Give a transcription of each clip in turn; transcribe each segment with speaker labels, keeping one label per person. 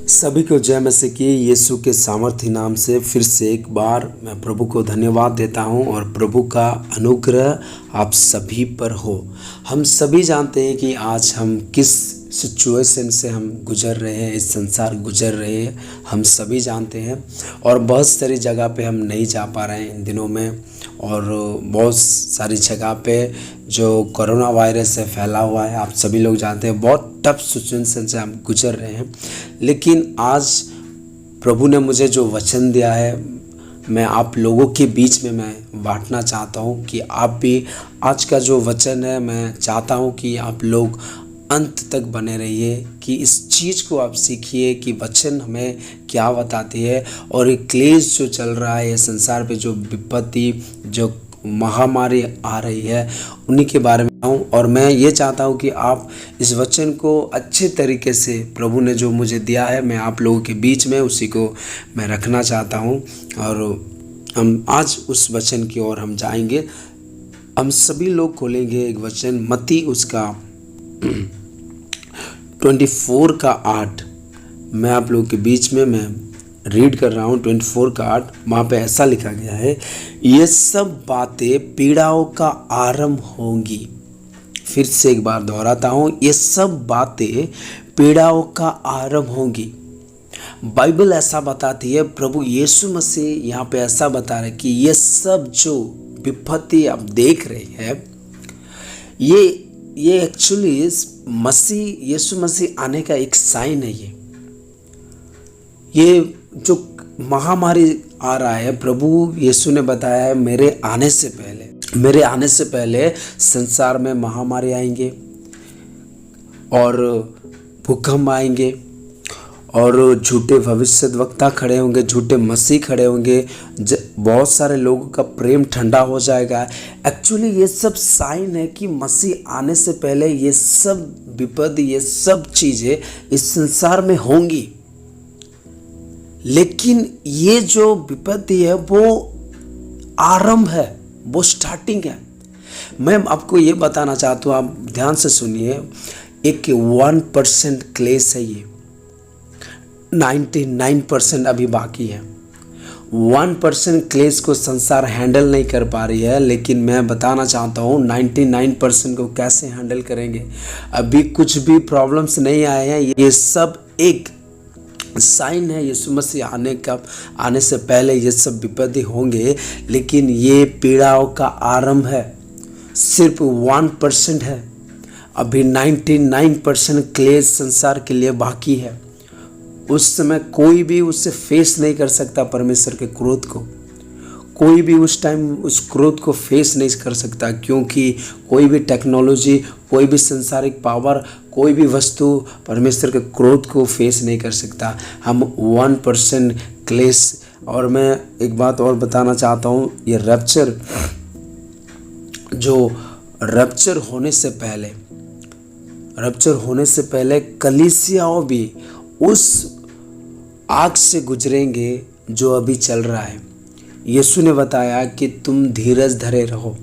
Speaker 1: सभी को जय मसीह की यीशु के सामर्थ्य नाम से फिर से एक बार मैं प्रभु को धन्यवाद देता हूं और प्रभु का अनुग्रह आप सभी पर हो। हम सभी जानते हैं कि आज हम किस सिचुएशन से हम गुजर रहे हैं, इस संसार गुजर रहे हैं, हम सभी जानते हैं। और बहुत सारी जगह पे हम नहीं जा पा रहे हैं इन दिनों में, और बहुत सारी जगह पे जो कोरोना वायरस है फैला हुआ है, आप सभी लोग जानते हैं। बहुत टफ सिचुएशन से हम गुजर रहे हैं, लेकिन आज प्रभु ने मुझे जो वचन दिया है मैं आप लोगों के बीच में मैं बांटना चाहता हूं कि आप भी आज का जो वचन है मैं चाहता हूं कि आप लोग अंत तक बने रहिए, कि इस चीज़ को आप सीखिए कि वचन हमें क्या बताती है। और ये क्लेश जो चल रहा है, ये संसार पे जो विपत्ति, जो महामारी आ रही है, उन्हीं के बारे में हूँ। और मैं ये चाहता हूँ कि आप इस वचन को अच्छे तरीके से प्रभु ने जो मुझे दिया है मैं आप लोगों के बीच में उसी को मैं रखना चाहता हूँ। और हम आज उस वचन की ओर हम जाएंगे। हम सभी लोग खोलेंगे एक वचन, मत्ती उसका 24:8 मैं आप लोगों के बीच में मैं रीड कर रहा हूँ। 24:8 वहाँ पे ऐसा लिखा गया है, ये सब बातें पीड़ाओं का आरंभ होंगी। फिर से एक बार दोहराता हूँ, ये सब बातें पीड़ाओं का आरंभ होंगी। बाइबल ऐसा बताती है, प्रभु यीशु मसीह यहाँ पे ऐसा बता रहे कि ये सब जो विपत्ति आप देख रहे हैं, ये एक्चुअली यीशु मसीह आने का एक साइन है। ये जो महामारी आ रहा है, प्रभु यीशु ने बताया है मेरे आने से पहले संसार में महामारी आएंगे और भूकंप आएंगे और झूठे भविष्यद्वक्ता खड़े होंगे, झूठे मसीह खड़े होंगे, बहुत सारे लोगों का प्रेम ठंडा हो जाएगा। एक्चुअली ये सब साइन है कि मसीह आने से पहले ये सब विपत्ति, ये सब चीज़ें इस संसार में होंगी। लेकिन ये जो विपत्ति है वो आरंभ है, वो स्टार्टिंग है। मैं आपको ये बताना चाहता हूँ, आप ध्यान से सुनिए। एक 1% क्लेश है, ये 99% अभी बाकी है। 1% क्लेश को संसार हैंडल नहीं कर पा रही है, लेकिन मैं बताना चाहता हूँ 99% को कैसे हैंडल करेंगे। अभी कुछ भी प्रॉब्लम्स नहीं आए हैं, ये सब एक साइन है यीशु मसीह आने से पहले ये सब विपत्ति होंगे। लेकिन ये पीड़ाओं का आरंभ है, सिर्फ 1% है। अभी 99% क्लेश संसार के लिए बाकी है। उस समय कोई भी उससे फेस नहीं कर सकता, परमेश्वर के क्रोध को कोई भी उस टाइम उस क्रोध को फेस नहीं कर सकता, क्योंकि कोई भी टेक्नोलॉजी, कोई भी संसारिक पावर, कोई भी वस्तु परमेश्वर के क्रोध को फेस नहीं कर सकता। हम 1% क्लेश। और मैं एक बात और बताना चाहता हूँ, ये रप्चर होने से पहले कलीसियाओं भी उस आग से गुजरेंगे जो अभी चल रहा है। यीशु ने बताया कि तुम धीरज धरे रहो।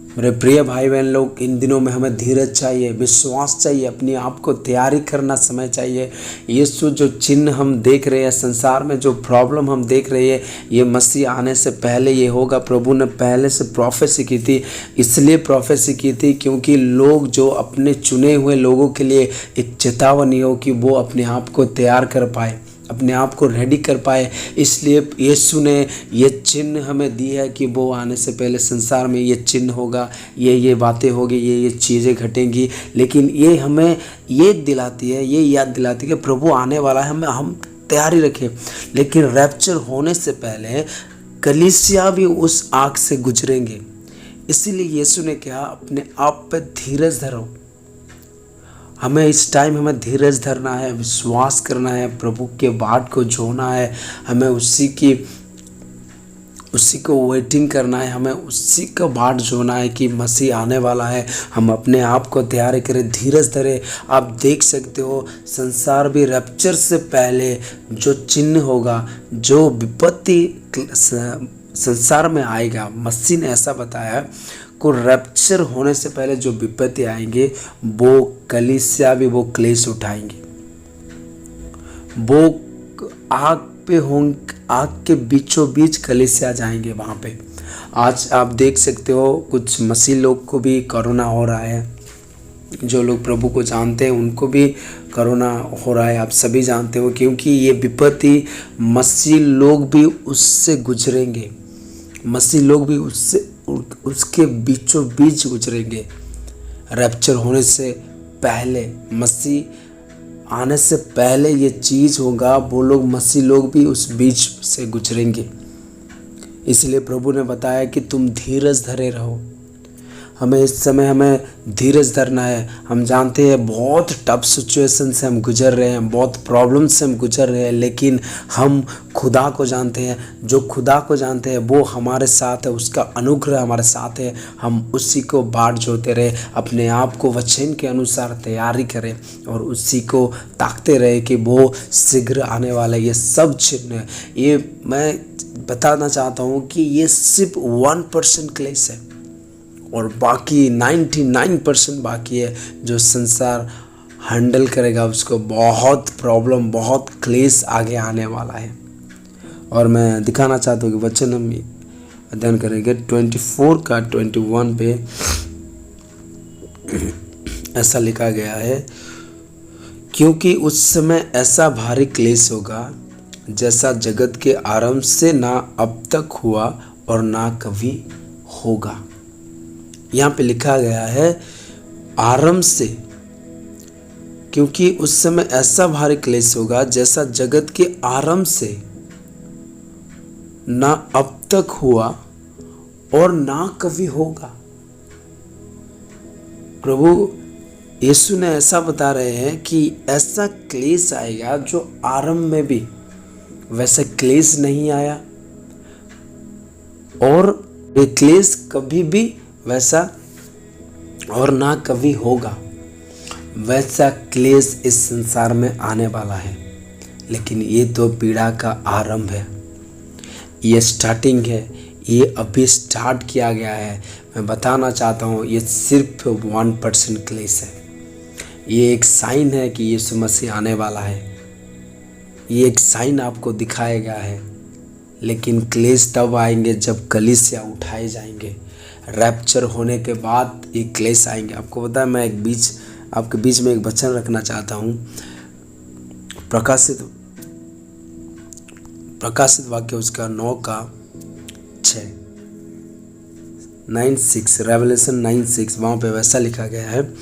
Speaker 1: मेरे प्रिय भाई बहन लोग, इन दिनों में हमें धीरज चाहिए, विश्वास चाहिए, अपने आप को तैयारी करना समय चाहिए। यीशु जो चिन्ह हम देख रहे हैं संसार में, जो प्रॉब्लम हम देख रहे हैं, ये मसीह आने से पहले ये होगा। प्रभु ने पहले से प्रोफेसी की थी, इसलिए प्रोफेसी की थी क्योंकि लोग जो अपने चुने हुए लोगों के लिए एक चेतावनी हो कि वो अपने आप को तैयार कर पाए, अपने आप को रेडी कर पाए। इसलिए यीशु ने ये चिन्ह हमें दी है कि वो आने से पहले संसार में ये चिन्ह होगा, ये बातें होगी, ये चीज़ें घटेंगी। लेकिन ये हमें ये दिलाती है, ये याद दिलाती है कि प्रभु आने वाला है, हम तैयारी रखें। लेकिन रैप्चर होने से पहले कलीसिया भी उस आग से गुजरेंगे। इसीलिए यीशु ने कहा अपने आप पर धीरज धरो। हमें इस टाइम हमें धीरज धरना है, विश्वास करना है, प्रभु के बाट को जोड़ना है, हमें उसी को वेटिंग करना है, हमें उसी का बाट जोड़ना है कि मसीह आने वाला है। हम अपने आप को तैयार करें, धीरज धरें। आप देख सकते हो संसार भी रैप्चर से पहले जो चिन्ह होगा, जो विपत्ति संसार में आएगा, मसीह ने ऐसा बताया को रैप्चर होने से पहले जो विपत्ति आएंगे वो कलीसिया भी वो क्लेश उठाएंगे। वो आग पे होंगे, आग के बीचों बीच कलीसिया जाएंगे वहाँ पे। आज आप देख सकते हो कुछ मसीह लोग को भी कोरोना हो रहा है, जो लोग प्रभु को जानते हैं उनको भी कोरोना हो रहा है, आप सभी जानते हो, क्योंकि ये विपत्ति मसीह लोग भी उससे गुजरेंगे, मसीह लोग भी उसके बीचों बीच गुजरेंगे। रैप्चर होने से पहले, मसीह आने से पहले ये चीज़ होगा, वो लोग मसीह लोग भी उस बीच से गुजरेंगे। इसलिए प्रभु ने बताया कि तुम धीरज धरे रहो। हमें इस समय धीरज धरना है। हम जानते हैं बहुत टफ सिचुएशन से हम गुजर रहे हैं, बहुत प्रॉब्लम से हम गुजर रहे हैं, लेकिन हम खुदा को जानते हैं। जो खुदा को जानते हैं वो हमारे साथ है, उसका अनुग्रह हमारे साथ है। हम उसी को बाट जोते रहे, अपने आप को वचन के अनुसार तैयारी करें और उसी को ताकते रहे कि वो शीघ्र आने वाला। ये सब चिन्ह, ये मैं बताना चाहता हूँ कि ये सिर्फ 1% क्लेश है और बाकी 99% बाकी है, जो संसार हैंडल करेगा उसको बहुत प्रॉब्लम, बहुत क्लेश आगे आने वाला है। और मैं दिखाना चाहता हूँ कि वचन हम अध्ययन करेंगे 24 का 21 पे ऐसा लिखा गया है, क्योंकि उस समय ऐसा भारी क्लेश होगा जैसा जगत के आरंभ से ना अब तक हुआ और ना कभी होगा। यहाँ पे लिखा गया है आरंभ से, क्योंकि उस समय ऐसा भारी क्लेश होगा जैसा जगत के आरंभ से ना अब तक हुआ और ना कभी होगा। प्रभु यीशु ने ऐसा बता रहे हैं कि ऐसा क्लेश आएगा जो आरंभ में भी वैसा क्लेश नहीं आया और ये क्लेश कभी भी वैसा और ना कभी होगा। वैसा क्लेश इस संसार में आने वाला है, लेकिन ये तो पीड़ा का आरंभ है, ये स्टार्टिंग है, ये अभी स्टार्ट किया गया है। मैं बताना चाहता हूँ ये सिर्फ 1% क्लेश है। ये एक साइन है कि यीशु मसीह आने वाला है, ये एक साइन आपको दिखाया गया है। लेकिन क्लेश तब आएंगे जब कलीसिया उठाए जाएंगे। रैप्चर होने के बाद ये क्लेश आएंगे। आपको पता है, मैं आपके बीच में एक वचन रखना चाहता हूँ। प्रकाशित वाक्य उसका 9:6 रेवलेशन 9:6 वहाँ पे वैसा लिखा गया है,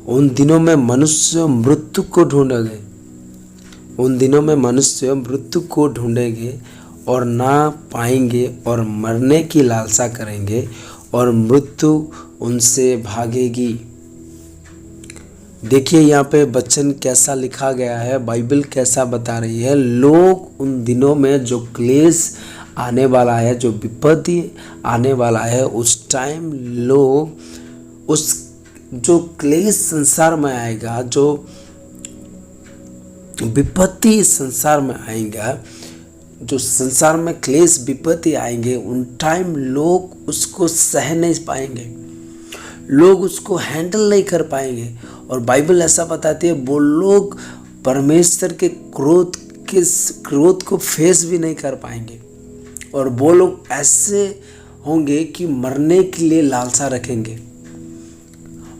Speaker 1: उन दिनों में मनुष्य मृत्यु को ढूंढेंगे, उन दिनों में मनुष्य मृत्यु को ढूंढेंगे और ना पाएंगे और मरने की लालसा करेंगे और मृत्यु उनसे भागेगी। देखिए यहाँ पे वचन कैसा लिखा गया है, बाइबल कैसा बता रही है। लोग उन दिनों में जो क्लेश आने वाला है, जो विपत्ति आने वाला है, उस टाइम लोग उस जो क्लेश संसार में आएगा, जो विपत्ति संसार में आएगा, जो संसार में क्लेश विपत्ति आएंगे, उन टाइम लोग उसको सह नहीं पाएंगे, लोग उसको हैंडल नहीं कर पाएंगे। और बाइबल ऐसा बताती है वो लोग परमेश्वर के क्रोध को फेस भी नहीं कर पाएंगे और वो लोग ऐसे होंगे कि मरने के लिए लालसा रखेंगे।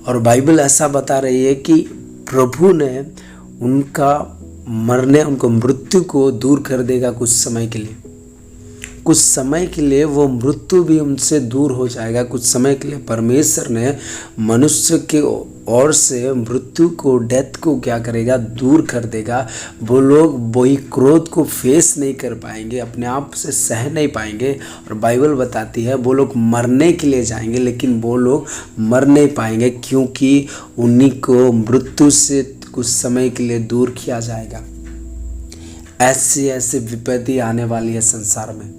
Speaker 1: और बाइबल ऐसा बता रही है कि प्रभु ने उनको मृत्यु को दूर कर देगा कुछ समय के लिए। कुछ समय के लिए वो मृत्यु भी उनसे दूर हो जाएगा। कुछ समय के लिए परमेश्वर ने मनुष्य के ओर से मृत्यु को, डेथ को क्या करेगा, दूर कर देगा। वो लोग वही क्रोध को फेस नहीं कर पाएंगे, अपने आप से सह नहीं पाएंगे। और बाइबल बताती है वो लोग मरने के लिए जाएंगे, लेकिन वो लोग मर नहीं पाएंगे, क्योंकि उन्हीं को मृत्यु से कुछ समय के लिए दूर किया जाएगा। ऐसी ऐसी विपत्ति आने वाली है संसार में,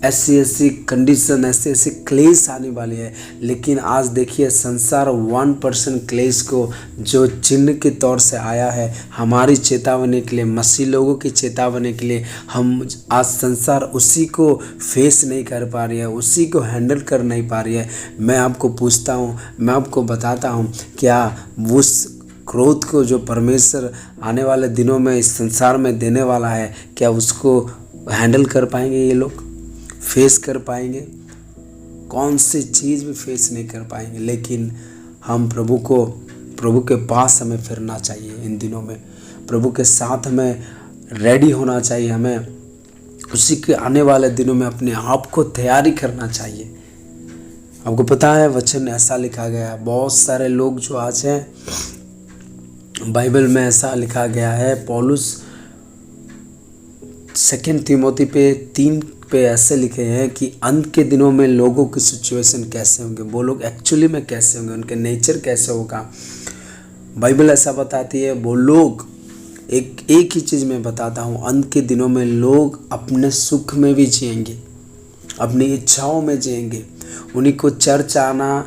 Speaker 1: ऐसी ऐसी कंडीशन, ऐसे ऐसे क्लेश आने वाली है। लेकिन आज देखिए संसार 1% क्लेश को जो चिन्ह के तौर से आया है हमारी चेतावनी के लिए, मसीह लोगों की चेतावनी के लिए, हम आज संसार उसी को फेस नहीं कर पा रही है, उसी को हैंडल कर नहीं पा रही है। मैं आपको पूछता हूँ, मैं आपको बताता हूँ, क्या उस क्रोध को जो परमेश्वर आने वाले दिनों में इस संसार में देने वाला है, क्या उसको हैंडल कर पाएंगे ये लोग? फेस कर पाएंगे? कौन सी चीज़ भी फेस नहीं कर पाएंगे। लेकिन हम प्रभु के पास हमें फिरना चाहिए। इन दिनों में प्रभु के साथ हमें रेडी होना चाहिए। हमें उसी के आने वाले दिनों में अपने आप को तैयारी करना चाहिए। आपको पता है वचन ऐसा लिखा गया है, बहुत सारे लोग जो आज हैं, बाइबल में ऐसा लिखा गया है, पौलुस 2 तीमोथी 3 पे ऐसे लिखे हैं कि अंत के दिनों में लोगों की सिचुएशन कैसे होंगे, वो लोग एक्चुअली में कैसे होंगे, उनके नेचर कैसे होगा। बाइबल ऐसा बताती है, वो लोग एक ही चीज़ मैं बताता हूँ, अंत के दिनों में लोग अपने सुख में भी जिएंगे, अपनी इच्छाओं में जिएंगे। उन्हीं को चर्च आना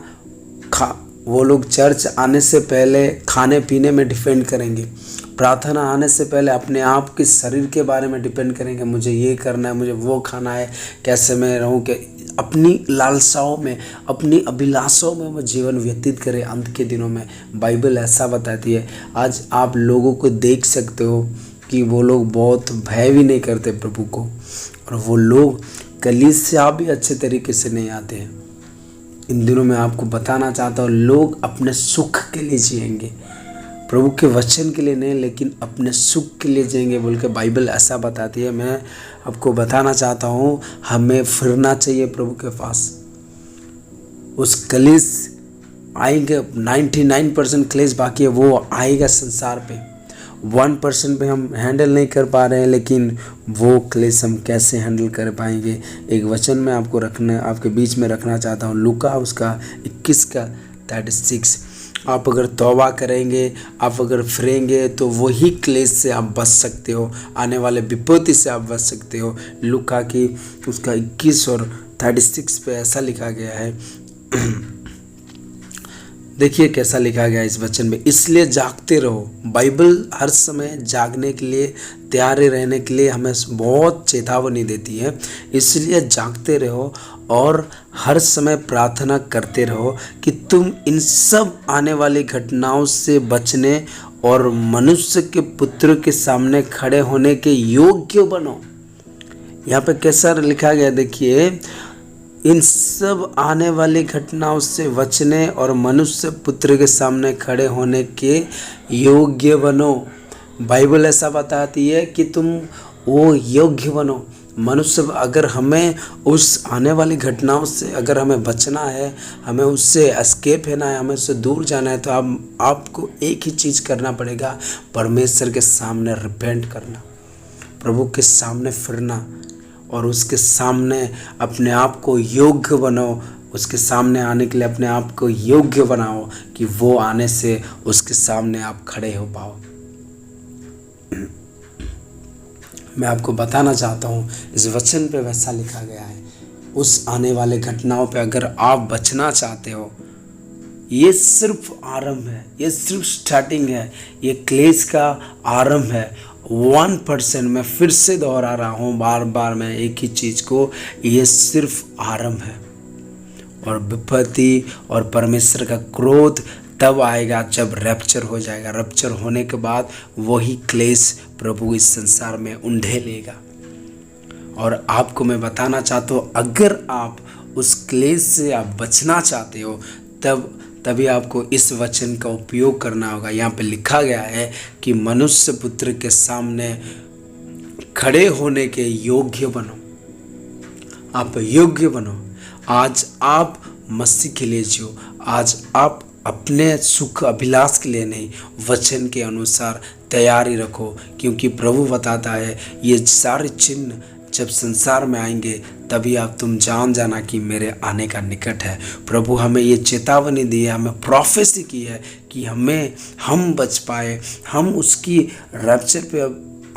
Speaker 1: वो लोग चर्च आने से पहले खाने पीने में डिपेंड करेंगे, प्रार्थना आने से पहले अपने आप के शरीर के बारे में डिपेंड करेंगे, मुझे ये करना है, मुझे वो खाना है, कैसे मैं रहूँ, कि अपनी लालसाओं में, अपनी अभिलाषाओं में वो जीवन व्यतीत करें अंत के दिनों में। बाइबल ऐसा बताती है। आज आप लोगों को देख सकते हो कि वो लोग बहुत भय भी नहीं करते प्रभु को, और वो लोग कलीसिया भी अच्छे तरीके से नहीं आते हैं। इन दिनों में आपको बताना चाहता हूँ, लोग अपने सुख के लिए जिएंगे, प्रभु के वचन के लिए नहीं, लेकिन अपने सुख के लिए जिएंगे बोल के बाइबल ऐसा बताती है। मैं आपको बताना चाहता हूँ, हमें फिरना चाहिए प्रभु के पास। उस कलेश आएंगे, 99% क्लेश बाकी है, वो आएगा संसार पे। 1% पे हम हैंडल नहीं कर पा रहे हैं, लेकिन वो क्लेश हम कैसे हैंडल कर पाएंगे। एक वचन में आपके बीच में रखना चाहता हूँ, लूका उसका 21 का 36। आप अगर तौबा करेंगे, आप अगर फिरेंगे, तो वही क्लेश से आप बच सकते हो, आने वाले विपत्ति से आप बच सकते हो। लूका की उसका 21 और 36 पे ऐसा लिखा गया है। देखिए कैसा लिखा गया इस वचन में, इसलिए जागते रहो। बाइबल हर समय जागने के लिए, तैयार रहने के लिए हमें बहुत चेतावनी देती है। इसलिए जागते रहो और हर समय प्रार्थना करते रहो कि तुम इन सब आने वाली घटनाओं से बचने और मनुष्य के पुत्र के सामने खड़े होने के योग्य बनो। यहाँ पे कैसा लिखा गया देखिए, इन सब आने वाली घटनाओं से बचने और मनुष्य पुत्र के सामने खड़े होने के योग्य बनो। बाइबल ऐसा बताती है कि तुम वो योग्य बनो। मनुष्य, अगर हमें उस आने वाली घटनाओं से अगर हमें बचना है, हमें उससे एस्केप होना है, हमें उससे दूर जाना है, तो आपको एक ही चीज़ करना पड़ेगा, परमेश्वर के सामने रिपेंट करना, प्रभु के सामने फिरना और उसके सामने अपने आप को योग्य बनाओ। उसके सामने आने के लिए अपने आप को योग्य बनाओ कि वो आने से उसके सामने आप खड़े हो पाओ। मैं आपको बताना चाहता हूँ, इस वचन पे वैसा लिखा गया है। उस आने वाले घटनाओं पे अगर आप बचना चाहते हो, ये सिर्फ आरंभ है, ये सिर्फ स्टार्टिंग है, ये क्लेश का आरंभ है। 1%, मैं फिर से दोहरा रहा हूँ बार बार मैं एक ही चीज़ को, ये सिर्फ आरंभ है। और विपत्ति और परमेश्वर का क्रोध तब आएगा जब रैप्चर हो जाएगा। रैप्चर होने के बाद वही क्लेश प्रभु इस संसार में उंढे लेगा। और आपको मैं बताना चाहता हूँ, अगर आप उस क्लेश से आप बचना चाहते हो, तभी आपको इस वचन का उपयोग करना होगा। यहाँ पे लिखा गया है कि मनुष्य पुत्र के सामने खड़े होने के योग्य बनो। आप योग्य बनो। आज आप मसीह के लिए जियो। आज आप अपने सुख अभिलाष के लिए नहीं, वचन के अनुसार तैयारी रखो, क्योंकि प्रभु बताता है ये सारे चिन्ह जब संसार में आएंगे तभी तुम जान जाना कि मेरे आने का निकट है। प्रभु हमें ये चेतावनी दी है, हमें प्रोफेसी की है कि हम बच पाए, हम उसकी रैप्चर पे,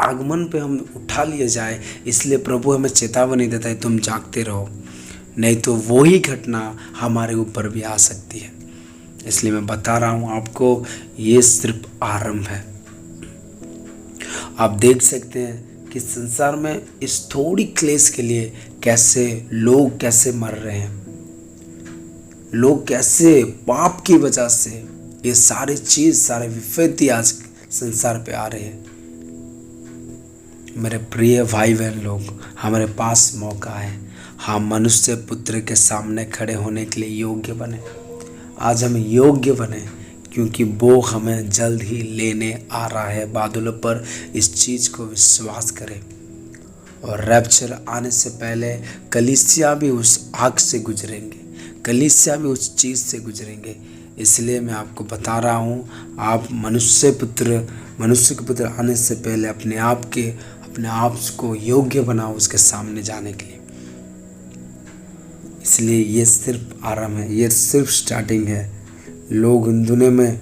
Speaker 1: आगमन पे हम उठा लिए जाए। इसलिए प्रभु हमें चेतावनी देता है, तुम जागते रहो, नहीं तो वही घटना हमारे ऊपर भी आ सकती है। इसलिए मैं बता रहा हूँ आपको, ये सिर्फ आरंभ है। आप देख सकते हैं कि संसार में इस थोड़ी क्लेश के लिए लोग कैसे मर रहे हैं। लोग कैसे पाप की वजह से ये सारी चीज़, सारे विपत्ति आज संसार पे आ रहे हैं। मेरे प्रिय भाई बहन लोग, हमारे पास मौका है, हम मनुष्य पुत्र के सामने खड़े होने के लिए योग्य बने। आज हम योग्य बने, क्योंकि वो हमें जल्द ही लेने आ रहा है बादलों पर। इस चीज़ को विश्वास करें। और रैप्चर आने से पहले कलीसिया भी उस आग से गुजरेंगे, कलीसिया भी उस चीज़ से गुजरेंगे। इसलिए मैं आपको बता रहा हूँ, आप मनुष्य के पुत्र आने से पहले अपने आप को योग्य बनाओ उसके सामने जाने के लिए। इसलिए ये सिर्फ आरंभ है, ये सिर्फ स्टार्टिंग है। लोग इन दुनिया में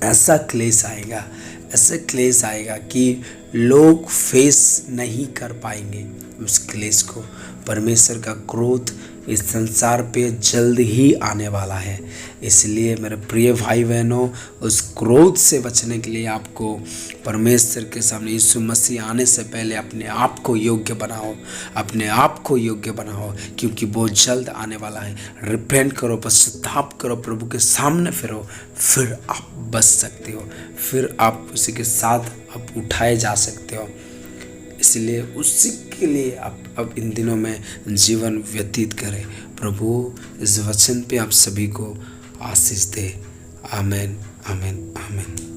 Speaker 1: ऐसा क्लेश आएगा कि लोग फेस नहीं कर पाएंगे उस क्लेश को। परमेश्वर का क्रोध इस संसार पे जल्द ही आने वाला है। इसलिए मेरे प्रिय भाई बहनों, उस क्रोध से बचने के लिए आपको परमेश्वर के सामने यीशु मसीह आने से पहले अपने आप को योग्य बनाओ, क्योंकि वो जल्द आने वाला है। रिपेंट करो, पश्चाताप करो, प्रभु के सामने फिरो, फिर आप बच सकते हो, फिर आप उसी के साथ आप उठाए जा सकते हो। इसलिए उसी के लिए आप अब इन दिनों में जीवन व्यतीत करें। प्रभु इस वचन पे आप सभी को आशीष दे। आमीन, आमीन, आमीन।